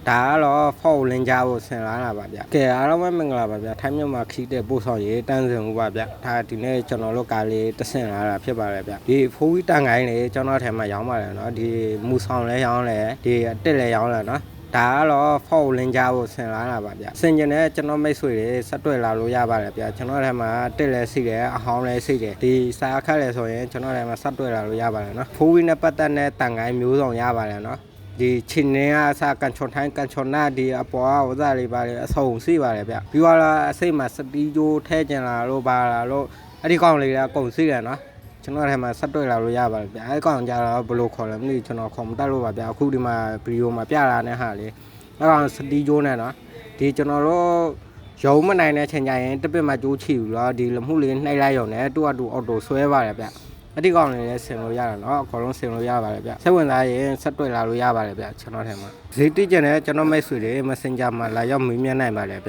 ဒါကတော့ဖောက်လင်းကြဖို့ဆင်လာတာပါဗျကဲအားလုံးပဲမင်္ဂလာပါဗျထိုင်းမြန်မာခီးတဲ့ပို့ဆောင်ရေးတန်းစင်ဦးပါဗျဒါဒီနေ့ကျွန်တော်တို့ကားလေးတဆင်လာတာဖြစ်ပါတယ်ဗျဒီဖိုးဝီတန်ကိုင်းလေးကျွန်တော်ထဲမှာရောင်းပါတယ်နော်ဒီမူဆောင်လဲရောင်းလဲဒီအတက်လဲရောင်းလဲနော်ဒါကတော့ဖောက်လင်းကြဖို့ဆင်လာတာပါဗျဆင်ကျင်တဲ့ကျွန်တော်မိတ်ဆွေတွေဆက်တွေ့လာလို့ရပါတယ်ဗျကျွန်တော်ထဲမှာတက်လဲစီတယ်အဟောင်းလဲစီတယ်ဒီစာအခက်လဲဆိုရင်ကျွန်တော်ထဲမှာဆက်တွေ့လာလို့ရပါတယ်နော်ဖိုးဝီနဲ့ပတ်သက်တဲ့တန်ကိုင်းမျိုးစုံရပါတယ်နော်ဒီချင်းနေအစားကန်ချွန်ထိုင်းကန်ချွန်နာဒီအပေါ်ဝဇာလေးပါလေအဆုံစီပါတယ်ဗျပြီးတော့အစိတ်မှာစတီးကြိုးထဲကျင်လာလို့ပါလာလို့အဲ့ဒီကောင်လေးကကုန်စီတယ်နော်ကျွန်တော်ထဲမှာဆက်တွေ့လာလို့ရပါတယ်ဗျအဲ့ကောင်ကြတော့ဘယ်လိုခေါ်လဲမသိကျွန်တော်ခေါ်မတတ်လို့ပါဗျအခုဒီမှာဗီဒီယိုမှာပြလာတဲ့ဟာလေးအဲ့ကောင်စတီးကြိုးနဲ့နော်ဒီကျွန်တော်တို့ရုံမနိုင်တဲ့ချိန်ကျရင်တစ်ပစ်မှကြိုးချီဘူးလားဒီလမှုလေးနှိုက်လိုက်ရုံနဲ့တူအတူအော်တိုဆွဲပါတယ်ဗျအဲ့ဒီကောင်လေးလည်းဆင်လို့ရတာเนาะအကောင်လုံးဆင်လို့ရပါတယ်ဗျစိတ်ဝင်စားရင်ဆက်တွေ့လာလို့ရပါတယ်ဗျကျွန်တော်ထဲမှာဈေးတိကျင်တဲ့ကျွန်တော်မိတ်ဆွေတွေ Messenger မှာလာရောက်မေးမြန်းနိုင်ပါတယ်ဗျ